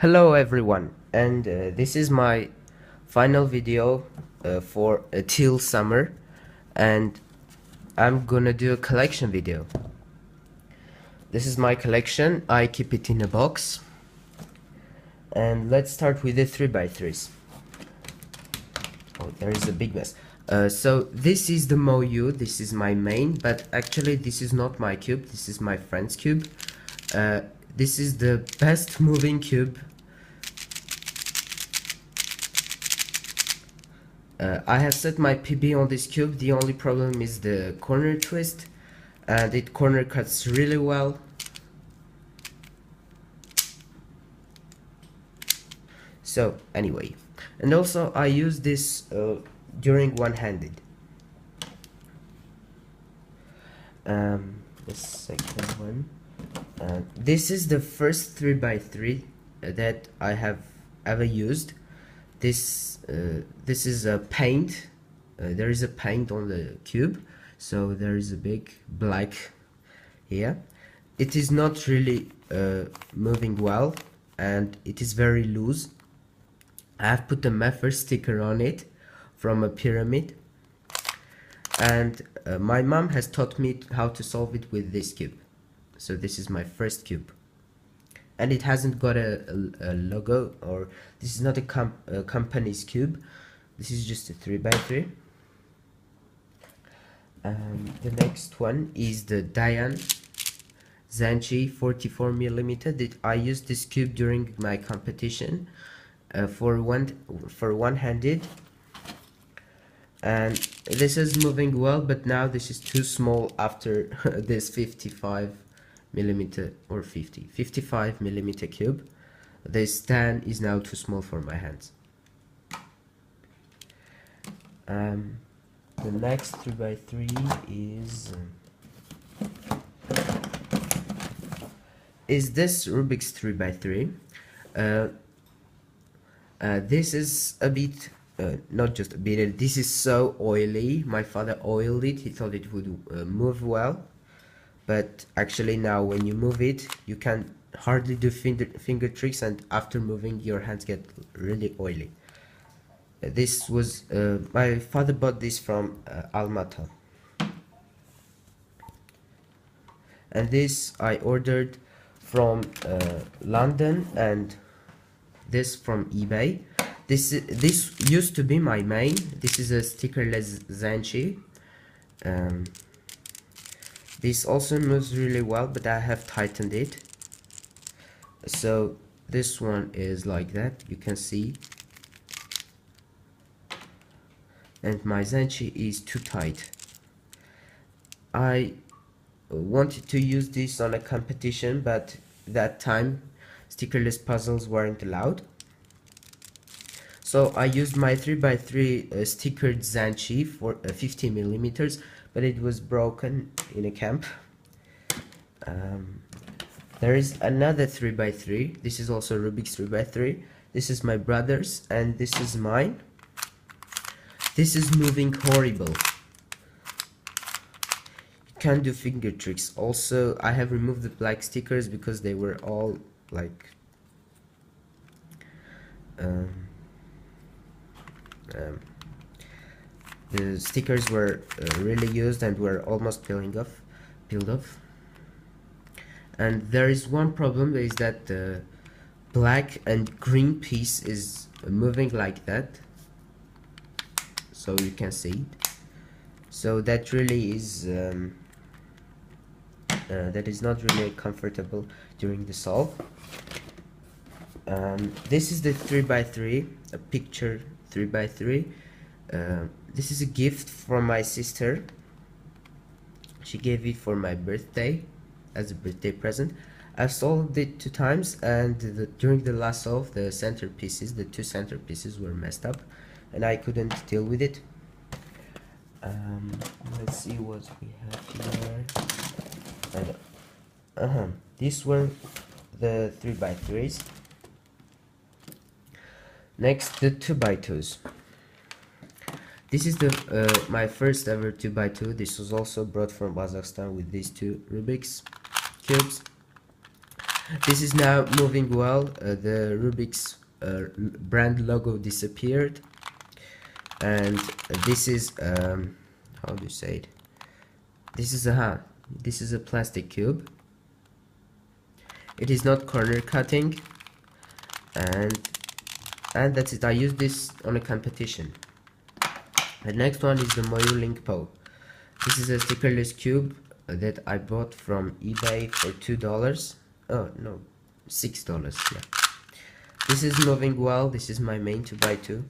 Hello everyone, and this is my final video for till summer, and I'm gonna do a collection video. This is my collection. I keep it in a box, and let's start with the 3x3s. Oh, there is a big mess. So this is the Moyu. This is my main, but actually this is not my cube. This is my friend's cube. This is the best moving cube. I have set my PB on this cube. The only problem is the corner twist, and it corner cuts really well. So anyway, and also I use this during one-handed. The second one. This is the first 3x3 that I have ever used. This is a paint. There is a paint on the cube, so there is a big black here. It is not really moving well, and it is very loose. I have put a Morphix sticker on it from a pyramid, and my mom has taught me how to solve it with this cube. So this is my first cube, and it hasn't got a logo, or this is not a company's cube. This is just a 3x3. The next one is the Dayan Zhanchi 44mm. I used this cube during my competition for one-handed, and this is moving well, but now this is too small after this 55mm or 55mm cube. The stand is now too small for my hands. The next 3x3 is this Rubik's 3x3. This is a bit not just a bit, this is so oily. My father oiled it. He thought it would move well, but actually now when you move it, you can hardly do finger tricks, and after moving your hands get really oily. This was my father bought this from Almaty, and this I ordered from London, and this from eBay. This used to be my main. This is a Stickerless Zhanchi. This also moves really well, but I have tightened it. So this one is like that, you can see. And my Zhanchi is too tight. I wanted to use this on a competition, but that time Stickerless Puzzles weren't allowed. So I used my 3x3 stickered Zhanchi for 50mm, but it was broken in a camp. There is another 3x3. This is also Rubik's 3x3. This is my brother's, and this is mine. This is moving horrible. You can't do finger tricks. Also, I have removed the black stickers because they were all like the stickers were really used and were almost peeled off. And there is one problem, is that the black and green piece is moving like that, so you can see it. So that really is that is not really comfortable during the solve. This is the 3x3, a picture 3x3. This is a gift from my sister. She gave it for my birthday as a birthday present. I've solved it 2 times, and during the last solve, the centerpieces, the 2 centerpieces were messed up, and I couldn't deal with it. Let's see what we have here. These were the 3x3s. Next, the 2x2s. This is the my first ever 2x2. This was also brought from Kazakhstan with these 2 Rubik's cubes. This is now moving well. The Rubik's brand logo disappeared, and this is how do you say it? This is a plastic cube. It is not corner cutting, and that's it. I used this on a competition. The next one is the Moyu Link Po. This is a stickerless cube that I bought from eBay for $2. Oh no, $6. Yeah. This is moving well. This is my main 2x2.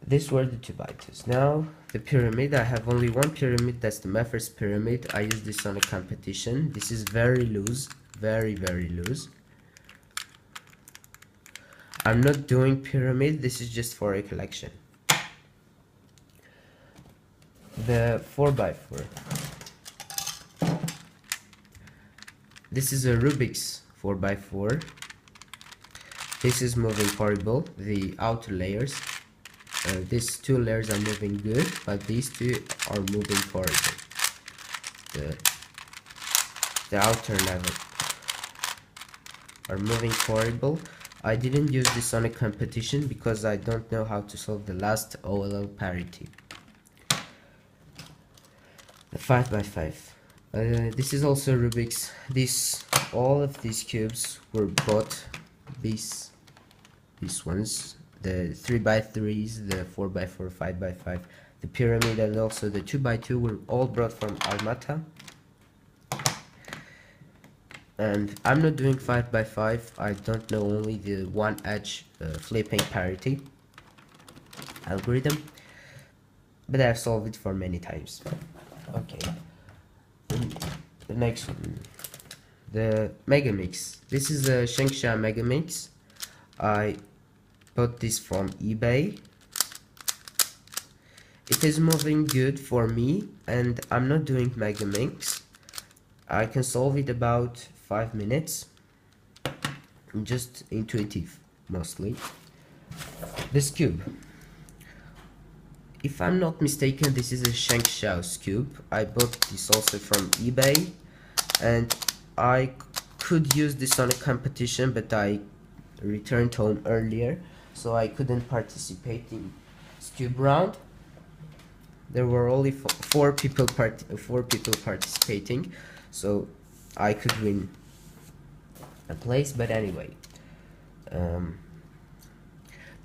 These were the 2x2s. Now the pyramid. I have only one pyramid. That's the Morphix pyramid. I used this on a competition. This is very loose, very loose. I'm not doing pyramid. This is just for a collection. The 4x4. This is a Rubik's 4x4. This is moving horrible. The outer layers. These two layers are moving good, but these two are moving horrible. The outer level are moving horrible. I didn't use this on a competition because I don't know how to solve the last OLL parity. The 5x5. This is also Rubik's. All of these cubes were bought. These ones, the 3x3s, the 4x4, 5x5, the pyramid, and also the 2x2 were all brought from Almata. And I'm not doing 5x5. I don't know only the one edge flipping parity algorithm, but I've solved it for many times. Okay, the next one, the Megamix. This is a Shengsha Megamix. I bought this from eBay. It is moving good for me, and I'm not doing Megamix. I can solve it about 5 minutes. Just intuitive, mostly. This cube. If I'm not mistaken, this is a Shengshao's cube. I bought this also from eBay, and I could use this on a competition, but I returned home earlier, so I couldn't participate in this cube round. There were only four people participating, so I could win a place. But anyway, the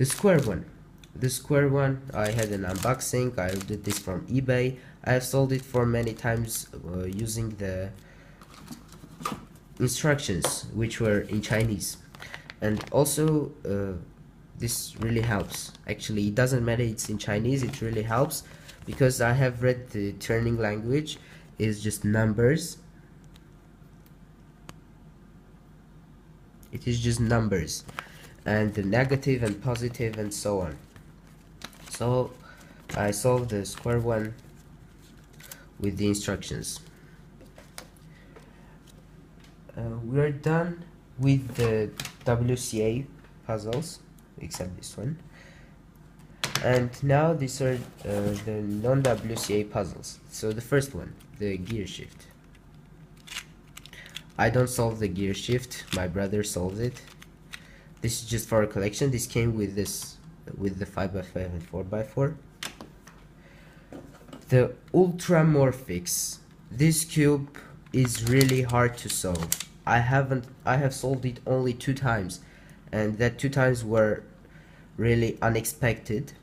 square one. The square one, I had an unboxing. I did this from eBay. I have sold it for many times using the instructions, which were in Chinese. And also this really helps. Actually, it doesn't matter it's in Chinese, it really helps, because I have read the turning language is just numbers. It is just numbers, and the negative and positive and so on. So I solved the square one with the instructions. We are done with the WCA puzzles, except this one. And now these are the non-WCA puzzles. So the first one, the gear shift. I don't solve the gear shift, my brother solves it. This is just for a collection. This came with this, with the 5x5 and 4x4. The Ultra Morphix. This cube is really hard to solve. I have solved it only 2 times, and that 2 times were really unexpected.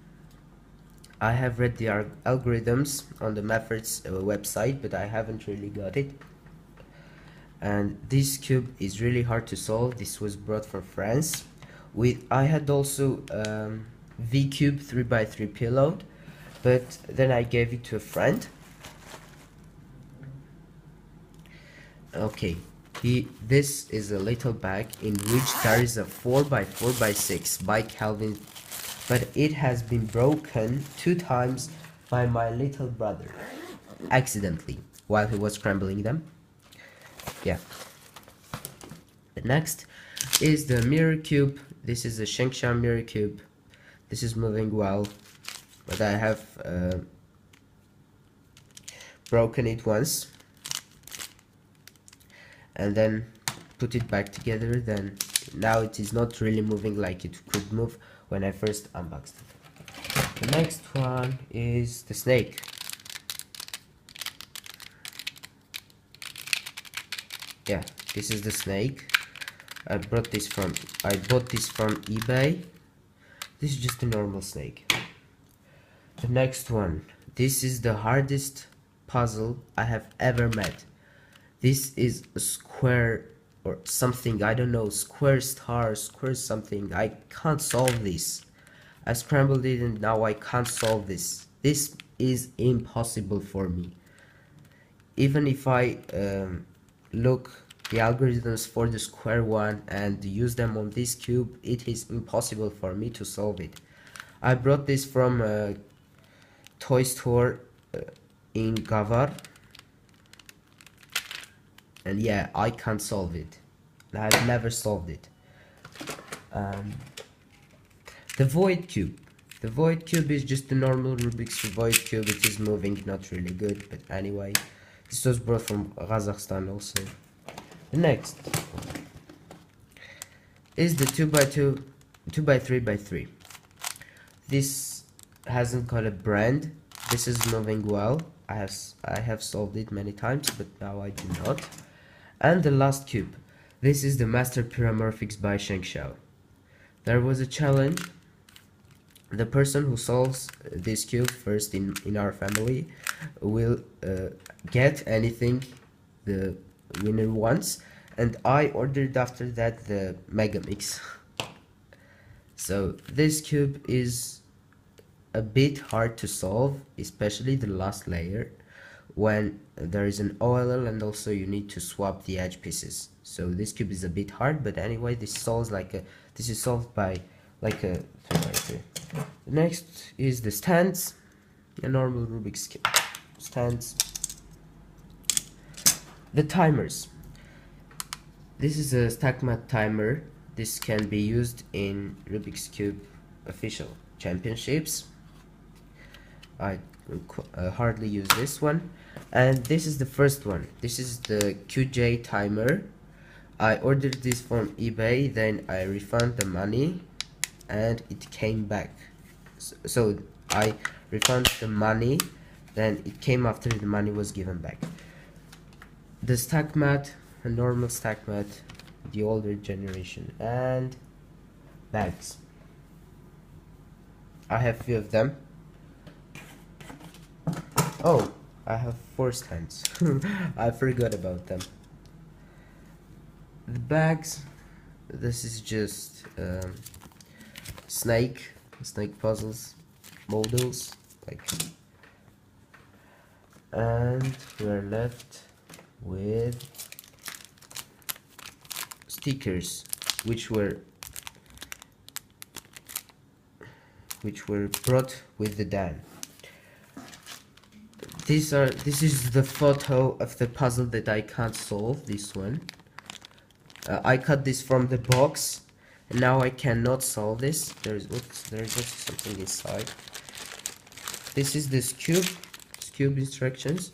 I have read the algorithms on the Morphix website, but I haven't really got it. And this cube is really hard to solve. This was brought from France. I had also V cube 3x3 payload, but then I gave it to a friend. Okay, this is a little bag in which there is a 4x4x6 by Calvin, but it has been broken 2 times by my little brother accidentally while he was scrambling them. Yeah. The next is the mirror cube. This is a Shengsha mirror cube. This is moving well, but I have broken it once, and then put it back together, then now it is not really moving like it could move when I first unboxed it. The next one is the snake. Yeah, this is the snake. I bought this from eBay. This is just a normal snake. The next one. This is the hardest puzzle I have ever met. This is a square or something, I don't know, square star, square something. I can't solve this. I scrambled it and now I can't solve this. This is impossible for me. Even if I look the algorithms for the square one and use them on this cube, it is impossible for me to solve it. I brought this from a toy store in Gavar, and yeah, I can't solve it. I've never solved it. The void cube. The void cube is just a normal Rubik's void cube. It is moving, not really good, but anyway, this was brought from Kazakhstan also. The next is the 2x2, 2x3x3. This hasn't got a brand. This is moving well. I have solved it many times, but now I do not. And the last cube. This is the Master Morphix by Sheng Xiao. There was a challenge. The person who solves this cube first in our family will get anything the winner wants, and I ordered after that the Megamix. So this cube is a bit hard to solve, especially the last layer when there is an OLL and also you need to swap the edge pieces. So this cube is a bit hard, but anyway, this is solved by like a 3x3. The next is the stands, a normal Rubik's cube stands. The timers. This is a stack mat timer. This can be used in Rubik's Cube official championships. I hardly use this one. And this is the first one. This is the QJ timer. I ordered this from eBay, then I refund the money and it came back. So I refunded the money, then it came after the money was given back. The stack mat, a normal stack mat, the older generation, and bags. I have few of them. Oh, I have 4 stands. I forgot about them. The bags, this is just snake puzzles models, like, and we're left with stickers which were brought with the Dayan. This is the photo of the puzzle that I can't solve, this one. I cut this from the box and now I cannot solve this. There's also something inside. This is this cube instructions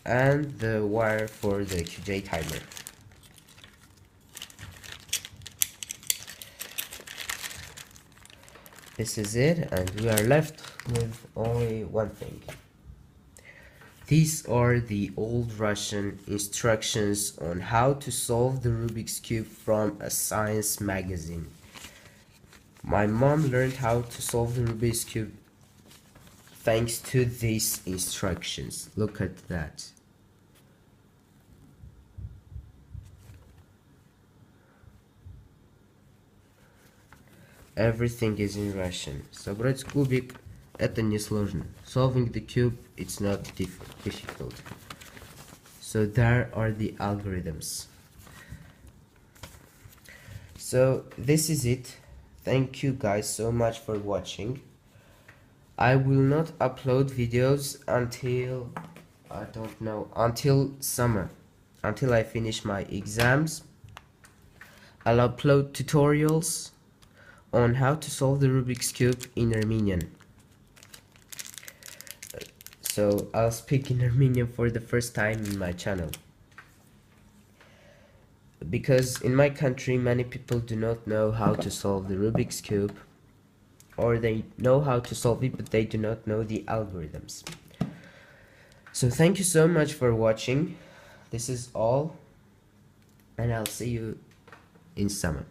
and the wire for the QJ timer. This is it, and we are left with only one thing. These are the old Russian instructions on how to solve the Rubik's Cube from a science magazine. My mom learned how to solve the Rubik's Cube thanks to these instructions. Look at that. Everything is in Russian. Собрать кубик это несложно. Solving the cube, it's not difficult. So there are the algorithms. So this is it. Thank you guys so much for watching. I will not upload videos until, I don't know, until summer. Until I finish my exams. I'll upload tutorials on how to solve the Rubik's Cube in Armenian. So I'll speak in Armenian for the first time in my channel. because in my country many people do not know how to solve the Rubik's Cube, or they know how to solve it but they do not know the algorithms. So thank you so much for watching. This is all, and I'll see you in summer.